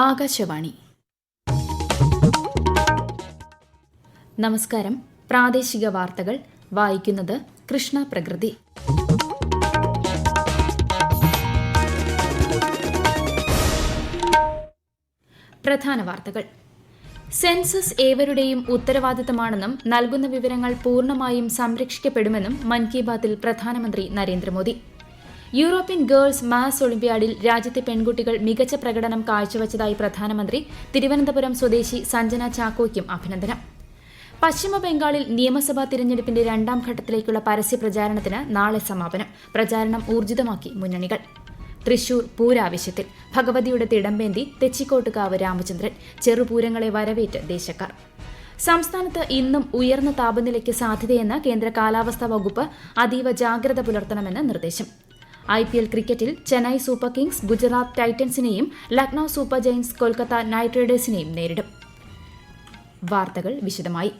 ആകാശവാണി. നമസ്കാരം. പ്രാദേശിക വാർത്തകൾ വായിക്കുന്നത് കൃഷ്ണ പ്രകൃതി. പ്രധാന വാർത്തകൾ. സെൻസസ് ഏവരുടെയും ഉത്തരവാദിത്തമാണെന്നും നൽകുന്ന വിവരങ്ങൾ പൂർണ്ണമായും സംരക്ഷിക്കപ്പെടുമെന്നും മൻ കി ബാത്തിൽ പ്രധാനമന്ത്രി നരേന്ദ്രമോദി. യൂറോപ്യൻ ഗേൾസ് മാത്സ് ഒളിമ്പ്യാഡിൽ രാജ്യത്തെ പെൺകുട്ടികൾ മികച്ച പ്രകടനം കാഴ്ചവച്ചതായി പ്രധാനമന്ത്രി. തിരുവനന്തപുരം സ്വദേശി സഞ്ജന ചാക്കോയ്ക്കും അഭിനന്ദനം. പശ്ചിമബംഗാളിൽ നിയമസഭാ തിരഞ്ഞെടുപ്പിന്റെ രണ്ടാം ഘട്ടത്തിലേക്കുള്ള പരസ്യ പ്രചാരണത്തിന് നാളെ സമാപനം. പ്രചാരണം ഊർജിതമാക്കി മുന്നണികൾ. തൃശൂർ പൂരാവശ്യത്തിൽ ഭഗവതിയുടെ തിടമ്പേന്തി തെച്ചിക്കോട്ടുകാവ് രാമചന്ദ്രൻ. ചെറുപൂരങ്ങളെ വരവേറ്റ് ദേശക്കാർ. സംസ്ഥാനത്ത് ഇന്നും ഉയർന്ന താപനിലയ്ക്ക് സാധ്യതയെന്ന് കേന്ദ്ര കാലാവസ്ഥാ വകുപ്പ്. അതീവ ജാഗ്രത പുലർത്തണമെന്ന് നിർദ്ദേശം. IPL ക്രിക്കറ്റിൽ ചെന്നൈ സൂപ്പർ കിങ്സ് ഗുജറാത്ത് ടൈറ്റൻസിനെയും Lucknow super giants Kolkata knight റൈഡേഴ്സിനെയും നേരിടും. വാർത്തകൾ വിശദമായി.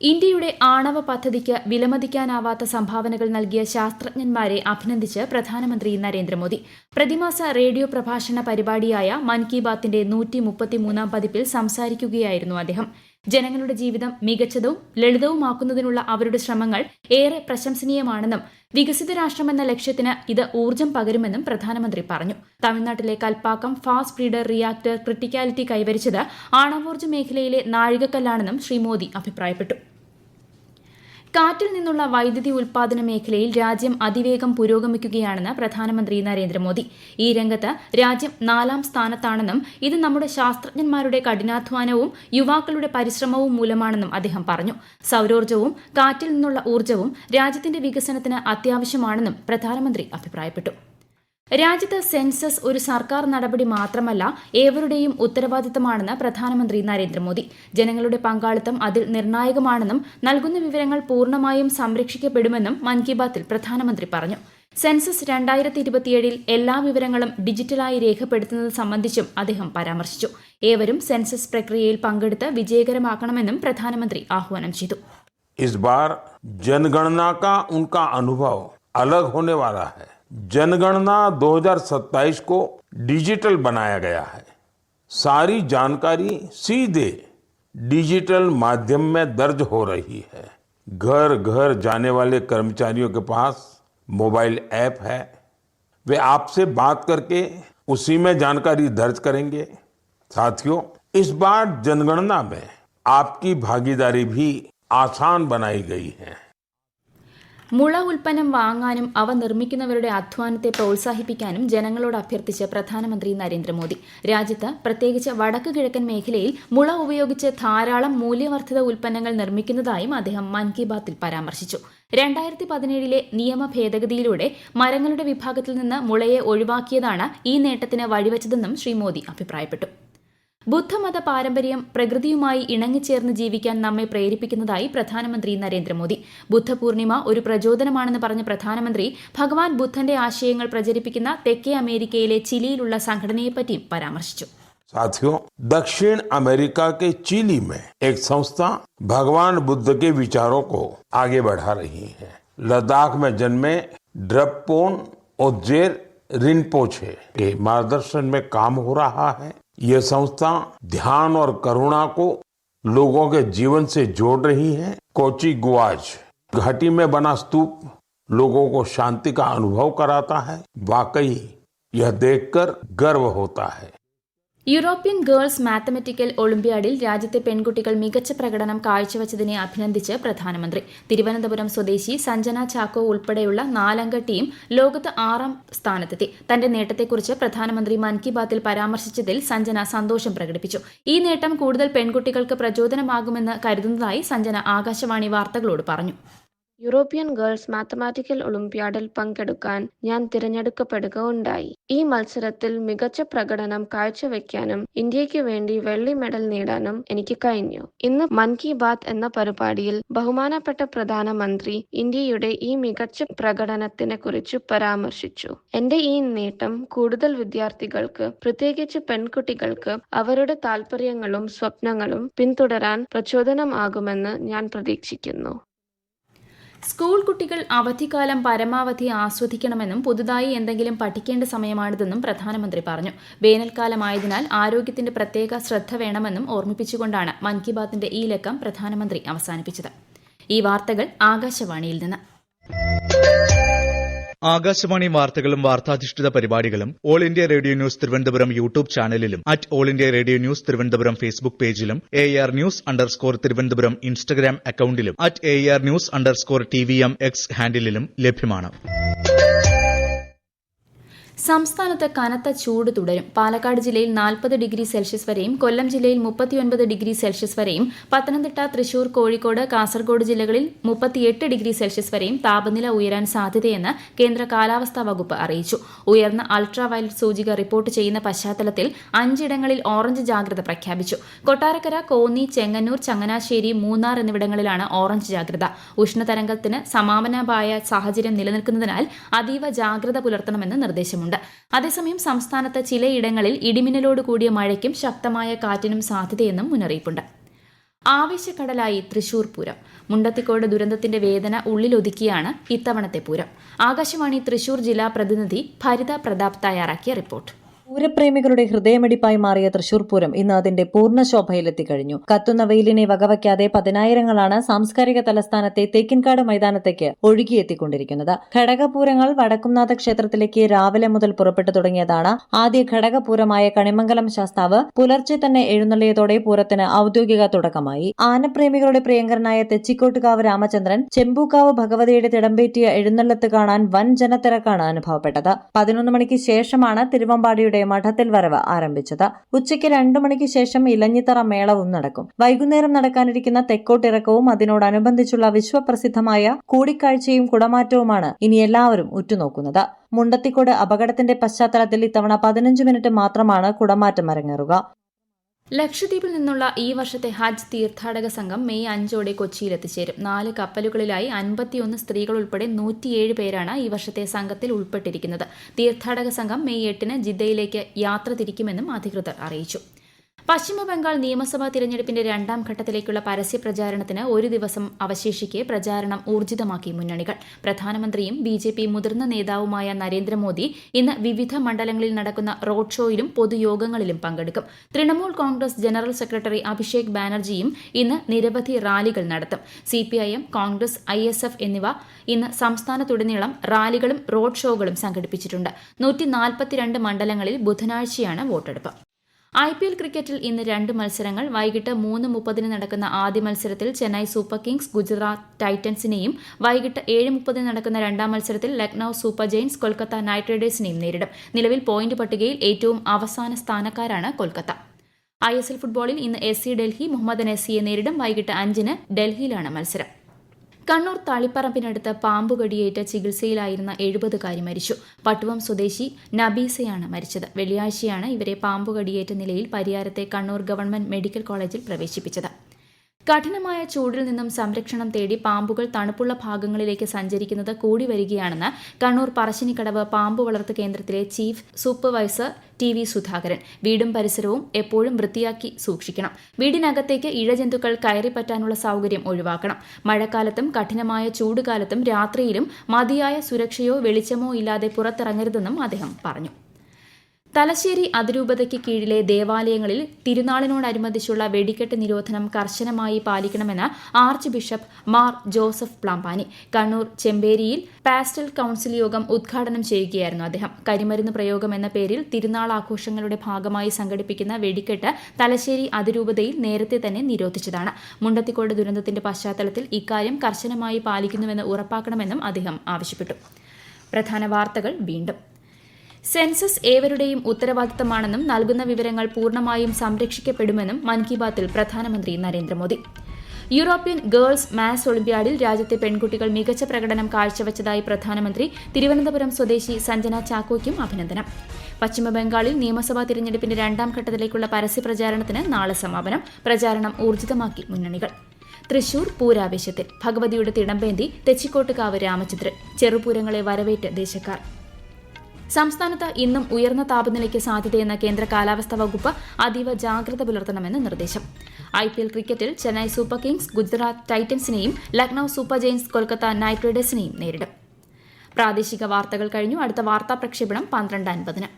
ഇന്ത്യയുടെ ആണവ പദ്ധതിക്ക് വിലമതിക്കാനാവാത്ത സംഭാവനകൾ നൽകിയ ശാസ്ത്രജ്ഞന്മാരെ അഭിനന്ദിച്ച് പ്രധാനമന്ത്രി നരേന്ദ്രമോദി. പ്രതിമാസ റേഡിയോ പ്രഭാഷണ പരിപാടിയായ മൻ കി ബാത്തിന്റെ 133 പതിപ്പിൽ സംസാരിക്കുകയായിരുന്നു അദ്ദേഹം. ജനങ്ങളുടെ ജീവിതം മികച്ചതും ലളിതവുമാക്കുന്നതിനുള്ള അവരുടെ ശ്രമങ്ങൾ ഏറെ പ്രശംസനീയമാണെന്നും വികസിത രാഷ്ട്രമെന്ന ലക്ഷ്യത്തിന് ഇത് ഊർജ്ജം പകരുമെന്നും പ്രധാനമന്ത്രി പറഞ്ഞു. തമിഴ്നാട്ടിലെ Kalpakkam fast breeder reactor criticality കൈവരിച്ചത് ആണവോർജ്ജ മേഖലയിലെ നാഴികക്കല്ലാണെന്നും ശ്രീ മോദി അഭിപ്രായപ്പെട്ടു. കാറ്റിൽ നിന്നുള്ള വൈദ്യുതി ഉൽപാദന മേഖലയിൽ രാജ്യം അതിവേഗം പുരോഗമിക്കുകയാണെന്ന് പ്രധാനമന്ത്രി നരേന്ദ്രമോദി. ഈ രംഗത്ത് രാജ്യം 4ാം സ്ഥാനത്താണെന്നും ഇത് നമ്മുടെ ശാസ്ത്രജ്ഞന്മാരുടെ കഠിനാധ്വാനവും യുവാക്കളുടെ പരിശ്രമവും മൂലമാണെന്നും അദ്ദേഹം പറഞ്ഞു. സൌരോർജ്ജവും കാറ്റിൽ നിന്നുള്ള ഊർജ്ജവും രാജ്യത്തിന്റെ വികസനത്തിന് അത്യാവശ്യമാണെന്നും പ്രധാനമന്ത്രി അഭിപ്രായപ്പെട്ടു. രാജ്യത്ത് സെൻസസ് ഒരു സർക്കാർ നടപടി മാത്രമല്ല, ഏവരുടെയും ഉത്തരവാദിത്തമാണെന്ന് പ്രധാനമന്ത്രി നരേന്ദ്രമോദി. ജനങ്ങളുടെ പങ്കാളിത്തം അതിൽ നിർണായകമാണെന്നും നൽകുന്ന വിവരങ്ങൾ പൂർണ്ണമായും സംരക്ഷിക്കപ്പെടുമെന്നും മൻ കി ബാത്തിൽ പ്രധാനമന്ത്രി പറഞ്ഞു. സെൻസസ് 2027 എല്ലാ വിവരങ്ങളും ഡിജിറ്റലായി രേഖപ്പെടുത്തുന്നത് സംബന്ധിച്ചും അദ്ദേഹം പരാമർശിച്ചു. ഏവരും സെൻസസ് പ്രക്രിയയിൽ പങ്കെടുത്ത് വിജയകരമാക്കണമെന്നും പ്രധാനമന്ത്രി ആഹ്വാനം ചെയ്തു. इस बार जनगणना का उनका अनुभव अलग होने वाला है. जनगणना 2027 को डिजिटल बनाया गया है. सारी जानकारी सीधे डिजिटल माध्यम में दर्ज हो रही है. घर घर जाने वाले कर्मचारियों के पास मोबाइल ऐप है. वे आपसे बात करके उसी में जानकारी दर्ज करेंगे. साथियों, इस बार जनगणना में आपकी भागीदारी भी आसान बनाई गई है. മുള ഉൽപ്പന്നം വാങ്ങാനും അവ നിർമ്മിക്കുന്നവരുടെ അധ്വാനത്തെ പ്രോത്സാഹിപ്പിക്കാനും ജനങ്ങളോട് അഭ്യർത്ഥിച്ച് പ്രധാനമന്ത്രി നരേന്ദ്രമോദി. രാജ്യത്ത് പ്രത്യേകിച്ച് വടക്ക് കിഴക്കൻ മേഖലയിൽ മുള ഉപയോഗിച്ച് ധാരാളം മൂല്യവർദ്ധിത ഉൽപ്പന്നങ്ങൾ നിർമ്മിക്കുന്നതായും അദ്ദേഹം മൻ കി ബാത്തിൽ പരാമർശിച്ചു. 2017 നിയമ ഭേദഗതിയിലൂടെ മരങ്ങളുടെ വിഭാഗത്തിൽ നിന്ന് മുളയെ ഒഴിവാക്കിയതാണ് ഈ നേട്ടത്തിന് വഴിവെച്ചതെന്നും ശ്രീ മോദി അഭിപ്രായപ്പെട്ടു. ബുദ്ധമത പാരമ്പര്യം പ്രകൃതിയുമായി ഇണങ്ങിച്ചേർന്ന് ജീവിക്കാൻ നമ്മെ പ്രേരിപ്പിക്കുന്നതായി പ്രധാനമന്ത്രി നരേന്ദ്രമോദി. ബുദ്ധപൂർണിമ ഒരു പ്രചോദനമാണെന്ന് പറഞ്ഞ പ്രധാനമന്ത്രി ഭഗവാൻ ബുദ്ധന്റെ ആശയങ്ങൾ പ്രചരിപ്പിക്കുന്ന തെക്കേ അമേരിക്കയിലെ ചിലിയിലുള്ള സംഘടനയെപ്പറ്റിയും പരാമർശിച്ചു. साथियों, दक्षिण अमेरिका के चिली में एक संस्था भगवान बुद्ध के विचारों को आगे बढ़ा रही है. लद्दाख में जन्मे ड्रपपोन ओजेर रिनपोचे के मार्गदर्शन में काम हो रहा है. यह संस्था ध्यान और करुणा को लोगों के जीवन से जोड़ रही है. कोची गुआज घाटी में बना स्तूप लोगों को शांति का अनुभव कराता है. वाकई यह देखकर गर्व होता है. യൂറോപ്യൻ ഗേൾസ് മാത്തമാറ്റിക്കൽ ഒളിമ്പ്യാഡിൽ രാജ്യത്തെ പെൺകുട്ടികൾ മികച്ച പ്രകടനം കാഴ്ചവച്ചതിനെ അഭിനന്ദിച്ച് പ്രധാനമന്ത്രി. തിരുവനന്തപുരം സ്വദേശി സഞ്ജന ചാക്കോ ഉൾപ്പെടെയുള്ള 4-അംഗ ടീം ലോകത്ത് 6ാം സ്ഥാനത്തെത്തി. തന്റെ നേട്ടത്തെക്കുറിച്ച് പ്രധാനമന്ത്രി മൻ കി ബാത്തിൽ പരാമർശിച്ചതിൽ സഞ്ജന സന്തോഷം പ്രകടിപ്പിച്ചു. ഈ നേട്ടം കൂടുതൽ പെൺകുട്ടികൾക്ക് പ്രചോദനമാകുമെന്ന് കരുതുന്നതായി സഞ്ജന ആകാശവാണി വാർത്തകളോട് പറഞ്ഞു. യൂറോപ്യൻ ഗേൾസ് മാത്തമാറ്റിക്കൽ ഒളിമ്പ്യാഡിൽ പങ്കെടുക്കാൻ ഞാൻ തിരഞ്ഞെടുക്കപ്പെടുകയുണ്ടായി. ഈ മത്സരത്തിൽ മികച്ച പ്രകടനം കാഴ്ചവെക്കാനും ഇന്ത്യയ്ക്ക് വേണ്ടി വെള്ളി മെഡൽ നേടാനും എനിക്ക് കഴിഞ്ഞു. ഇന്ന് മൻ കി ബാത്ത് എന്ന പരിപാടിയിൽ ബഹുമാനപ്പെട്ട പ്രധാനമന്ത്രി ഇന്ത്യയുടെ ഈ മികച്ച പ്രകടനത്തിനെ കുറിച്ച് പരാമർശിച്ചു. എന്റെ ഈ നേട്ടം കൂടുതൽ വിദ്യാർത്ഥികൾക്ക്, പ്രത്യേകിച്ച് പെൺകുട്ടികൾക്ക് അവരുടെ താൽപര്യങ്ങളും സ്വപ്നങ്ങളും പിന്തുടരാൻ പ്രചോദനമാകുമെന്ന് ഞാൻ പ്രതീക്ഷിക്കുന്നു. സ്കൂൾ കുട്ടികൾ അവധിക്കാലം പരമാവധി ആസ്വദിക്കണമെന്നും പുതുതായി എന്തെങ്കിലും പഠിക്കേണ്ട സമയമാണിതെന്നും പ്രധാനമന്ത്രി പറഞ്ഞു. വേനൽക്കാലമായതിനാൽ ആരോഗ്യത്തിന്റെ പ്രത്യേക ശ്രദ്ധ വേണമെന്നും ഓർമ്മിപ്പിച്ചുകൊണ്ടാണ് മൻ കി ബാത്തിന്റെ ഈ ലക്കം പ്രധാനമന്ത്രി അവസാനിപ്പിച്ചത്. ഈ വാർത്തകൾ ആകാശവാണിയിൽ നിന്ന്. ആകാശവാണി വാർത്തകളും വാർത്താധിഷ്ഠിത പരിപാടികളും all India radio news Thiruvananthapuram YouTube ചാനലിലും all India radio news Thiruvananthapuram Facebook പേജിലും AR News_ തിരുവനന്തപുരം ഇൻസ്റ്റഗ്രാം അക്കൌണ്ടിലും AR News_TVM X ഹാൻഡിലും ലഭ്യമാണ്. സംസ്ഥാനത്ത് കനത്ത ചൂട് തുടരും. പാലക്കാട് ജില്ലയിൽ 40 ഡിഗ്രി സെൽഷ്യസ് വരെയും കൊല്ലം ജില്ലയിൽ 39 ഡിഗ്രി സെൽഷ്യസ് വരെയും പത്തനംതിട്ട, തൃശൂർ, കോഴിക്കോട്, കാസർഗോഡ് ജില്ലകളിൽ 38 ഡിഗ്രി സെൽഷ്യസ് വരെയും താപനില ഉയരാൻ സാധ്യതയെന്ന് കേന്ദ്ര കാലാവസ്ഥാ വകുപ്പ് അറിയിച്ചു. ഉയർന്ന അൾട്രാ വയലറ്റ് സൂചിക റിപ്പോർട്ട് ചെയ്യുന്ന പശ്ചാത്തലത്തിൽ 5 ഇടങ്ങളിൽ ഓറഞ്ച് ജാഗ്രത പ്രഖ്യാപിച്ചു. കൊട്ടാരക്കര, കോന്നി, ചെങ്ങന്നൂർ, ചങ്ങനാശ്ശേരി, മൂന്നാർ എന്നിവിടങ്ങളിലാണ് ഓറഞ്ച് ജാഗ്രത. ഉഷ്ണതരംഗത്തിന് സമാനമായ സാഹചര്യം നിലനിൽക്കുന്നതിനാൽ അതീവ ജാഗ്രത പുലർത്തണമെന്ന് നിർദ്ദേശമുണ്ട്. അതേസമയം സംസ്ഥാനത്ത് ചിലയിടങ്ങളിൽ ഇടിമിന്നലോട് കൂടിയ മഴയ്ക്കും ശക്തമായ കാറ്റിനും സാധ്യതയെന്നും മുന്നറിയിപ്പുണ്ട്. ആവേശക്കടലായി തൃശൂർ പൂരം. മുണ്ടത്തിക്കോട് ദുരന്തത്തിന്റെ വേദന ഉള്ളിലൊതുക്കിയാണ് ഇത്തവണത്തെ പൂരം. ആകാശവാണി തൃശൂർ ജില്ലാ പ്രതിനിധി ഭരിത പ്രതാപ് തയ്യാറാക്കിയ റിപ്പോർട്ട്. പൂരപ്രേമികളുടെ ഹൃദയമിടിപ്പായി മാറിയ തൃശൂർ പൂരം ഇന്ന് അതിന്റെ പൂർണ്ണ ശോഭയിലെത്തിക്കഴിഞ്ഞു. കത്തുന്ന വെയിലിനെ വകവയ്ക്കാതെ പതിനായിരങ്ങളാണ് സാംസ്കാരിക തലസ്ഥാനത്തെ തേക്കിൻകാട് മൈതാനത്തേക്ക് ഒഴുകിയെത്തിക്കൊണ്ടിരിക്കുന്നത്. ഘടകപൂരങ്ങൾ വടക്കുംനാഥ ക്ഷേത്രത്തിലേക്ക് രാവിലെ മുതൽ പുറപ്പെട്ടു തുടങ്ങിയതാണ്. ആദ്യ ഘടകപൂരമായ കണിമംഗലം ശാസ്താവ് പുലർച്ചെ തന്നെ എഴുന്നള്ളിയതോടെ പൂരത്തിന് ഔദ്യോഗിക തുടക്കമായി. ആനപ്രേമികളുടെ പ്രിയങ്കരനായ തെച്ചിക്കോട്ടുകാവ് രാമചന്ദ്രൻ ചെമ്പൂക്കാവ് ഭഗവതിയുടെ തിടമ്പേറ്റിയ എഴുന്നള്ളത്ത് കാണാൻ വൻ ജനത്തിരക്കാണ് അനുഭവപ്പെട്ടത്. 11 മണിക്ക് ശേഷമാണ് തിരുവമ്പാടിയുടെ മഠത്തിൽ വരവ് ആരംഭിച്ചത്. ഉച്ചയ്ക്ക് 2 മണിക്ക് ശേഷം ഇലഞ്ഞിത്തറ മേളവും നടക്കും. വൈകുന്നേരം നടക്കാനിരിക്കുന്ന തെക്കോട്ടിറക്കവും അതിനോടനുബന്ധിച്ചുള്ള വിശ്വപ്രസിദ്ധമായ കൂടിക്കാഴ്ചയും കുടമാറ്റവുമാണ് ഇനി എല്ലാവരും ഉറ്റുനോക്കുന്നത്. മുണ്ടത്തിക്കോട് അപകടത്തിന്റെ പശ്ചാത്തലത്തിൽ ഇത്തവണ 15 മിനിറ്റ് മാത്രമാണ് കുടമാറ്റം അരങ്ങേറുക. ലക്ഷദ്വീപിൽ നിന്നുള്ള ഈ വർഷത്തെ ഹജ്ജ് തീർത്ഥാടക സംഘം മെയ് 5 കൊച്ചിയിൽ എത്തിച്ചേരും. 4 കപ്പലുകളിലായി 51 സ്ത്രീകൾ ഉൾപ്പെടെ 107 പേരാണ് ഈ വർഷത്തെ സംഘത്തിൽ ഉൾപ്പെട്ടിരിക്കുന്നത്. തീർത്ഥാടക സംഘം മെയ് 8 ജിദ്ദയിലേക്ക് യാത്ര തിരിക്കുമെന്നും അധികൃതർ അറിയിച്ചു. പശ്ചിമബംഗാൾ നിയമസഭാ തിരഞ്ഞെടുപ്പിന്റെ 2ാം ഘട്ടത്തിലേക്കുള്ള പരസ്യ പ്രചാരണത്തിന് ഒരു ദിവസം അവശേഷിക്കെ പ്രചാരണം ഊർജിതമാക്കി മുന്നണികൾ. പ്രധാനമന്ത്രിയും BJP മുതിർന്ന നേതാവുമായ നരേന്ദ്രമോദി ഇന്ന് വിവിധ മണ്ഡലങ്ങളിൽ നടക്കുന്ന റോഡ് ഷോയിലും പൊതുയോഗങ്ങളിലും പങ്കെടുക്കും. തൃണമൂൽ കോൺഗ്രസ് ജനറൽ സെക്രട്ടറി അഭിഷേക് ബാനർജിയും ഇന്ന് നിരവധി റാലികൾ നടത്തും. CPIM, കോൺഗ്രസ്, ISF എന്നിവ ഇന്ന് സംസ്ഥാനത്തുടനീളം റാലികളും റോഡ് ഷോകളും സംഘടിപ്പിച്ചിട്ടുണ്ട്. 142 മണ്ഡലങ്ങളിൽ ബുധനാഴ്ചയാണ് വോട്ടെടുപ്പ്. IPL ക്രിക്കറ്റിൽ ഇന്ന് 2 മത്സരങ്ങൾ. വൈകിട്ട് 3:30 നടക്കുന്ന ആദ്യ മത്സരത്തിൽ ചെന്നൈ സൂപ്പർ കിങ്സ് ഗുജറാത്ത് ടൈറ്റൻസിനെയും വൈകിട്ട് 7:30 നടക്കുന്ന 2ാം മത്സരത്തിൽ Lucknow super giants Kolkata knight റൈഡേഴ്സിനെയും നേരിടും. നിലവിൽ പോയിന്റ് പട്ടികയിൽ ഏറ്റവും അവസാന സ്ഥാനക്കാരാണ് കൊൽക്കത്ത. ISL ഫുട്ബോളിൽ ഇന്ന് SC ഡൽഹി മുഹമ്മദൻ SCയെ നേരിടും. വൈകിട്ട് 5-ന് ഡൽഹിയിലാണ് മത്സരം. കണ്ണൂർ തളിപ്പറമ്പിനടുത്ത് പാമ്പുകടിയേറ്റ് ചികിത്സയിലായിരുന്ന 70കാരി മരിച്ചു. പട്ടുവം സ്വദേശി നബീസയാണ് മരിച്ചത്. വെള്ളിയാഴ്ചയാണ് ഇവരെ പാമ്പുകടിയേറ്റ നിലയിൽ പരിയാരത്തെ കണ്ണൂർ ഗവൺമെന്റ് മെഡിക്കൽ കോളേജിൽ പ്രവേശിപ്പിച്ചത്. കഠിനമായ ചൂടിൽ നിന്നും സംരക്ഷണം തേടി പാമ്പുകൾ തണുപ്പുള്ള ഭാഗങ്ങളിലേക്ക് സഞ്ചരിക്കുന്നത് കൂടി വരികയാണെന്ന് കണ്ണൂർ പറശ്ശിനിക്കടവ് പാമ്പു വളർത്തു കേന്ദ്രത്തിലെ ചീഫ് സൂപ്പർവൈസർ TV സുധാകരൻ. വീടും പരിസരവും എപ്പോഴും വൃത്തിയാക്കി സൂക്ഷിക്കണം. വീടിനകത്തേക്ക് ഇഴജന്തുക്കൾ കയറിപ്പറ്റാനുള്ള സൌകര്യം ഒഴിവാക്കണം. മഴക്കാലത്തും കഠിനമായ ചൂടുകാലത്തും രാത്രിയിലും മതിയായ സുരക്ഷയോ വെളിച്ചമോ ഇല്ലാതെ പുറത്തിറങ്ങരുതെന്നും അദ്ദേഹം പറഞ്ഞു. തലശ്ശേരി അതിരൂപതയ്ക്ക് കീഴിലെ ദേവാലയങ്ങളിൽ തിരുനാളിനോടനുബന്ധിച്ചുള്ള വെടിക്കെട്ട് നിരോധനം കർശനമായി പാലിക്കണമെന്ന് arch bishop Mar Joseph Pamplany Kannur ചെമ്പേരിയിൽ പാസ്റ്റൽ കൌൺസിൽ യോഗം ഉദ്ഘാടനം ചെയ്യുകയായിരുന്നു അദ്ദേഹം. കരിമരുന്ന് പ്രയോഗം എന്ന പേരിൽ തിരുനാൾ ആഘോഷങ്ങളുടെ ഭാഗമായി സംഘടിപ്പിക്കുന്ന വെടിക്കെട്ട് തലശ്ശേരി അതിരൂപതയിൽ നേരത്തെ തന്നെ നിരോധിച്ചതാണ്. മുണ്ടത്തിക്കോട് ദുരന്തത്തിന്റെ പശ്ചാത്തലത്തിൽ ഇക്കാര്യം കർശനമായി പാലിക്കുന്നുവെന്ന് ഉറപ്പാക്കണമെന്നും അദ്ദേഹം ആവശ്യപ്പെട്ടു. പ്രധാന വാർത്തകൾ വീണ്ടും. സെൻസസ് ഏവരുടെയും ഉത്തരവാദിത്തമാണെന്നും നൽകുന്ന വിവരങ്ങൾ പൂർണ്ണമായും സംരക്ഷിക്കപ്പെടുമെന്നും മൻ കി ബാത്തിൽ പ്രധാനമന്ത്രി നരേന്ദ്രമോദി. യൂറോപ്യൻ ഗേൾസ് മാത്സ് ഒളിമ്പ്യാഡിൽ രാജ്യത്തെ പെൺകുട്ടികൾ മികച്ച പ്രകടനം കാഴ്ചവച്ചതായി പ്രധാനമന്ത്രി. തിരുവനന്തപുരം സ്വദേശി സഞ്ജന ചാക്കോയ്ക്കും അഭിനന്ദനം. പശ്ചിമബംഗാളിൽ നിയമസഭാ തിരഞ്ഞെടുപ്പിന്റെ 2ാം ഘട്ടത്തിലേക്കുള്ള പരസ്യപ്രചാരണത്തിന് നാളെ സമാപനം. പ്രചാരണം ഊർജിതമാക്കി മുന്നണികൾ. തൃശൂർ പൂരാവേശത്തിൽ ഭഗവതിയുടെ തിടമ്പേന്തി തെച്ചിക്കോട്ടുകാവ് രാമചന്ദ്രൻ. ചെറുപൂരങ്ങളെ വരവേറ്റ് ദേശക്കാർ. സംസ്ഥാനത്ത് ഇന്നും ഉയർന്ന താപനിലയ്ക്ക് സാധ്യതയെന്ന് കേന്ദ്ര കാലാവസ്ഥാ വകുപ്പ് അതീവ ജാഗ്രത പുലർത്തണമെന്ന് നിർദ്ദേശം. IPL ക്രിക്കറ്റിൽ ചെന്നൈ സൂപ്പർ കിങ്സ് ഗുജറാത്ത് ടൈറ്റൻസിനെയും Lucknow super giants Kolkata knight റൈഡേഴ്സിനെയും നേരിടും. പ്രാദേശിക വാർത്തകൾ കഴിഞ്ഞു. അടുത്ത വാർത്താ പ്രക്ഷേപണം 12:50.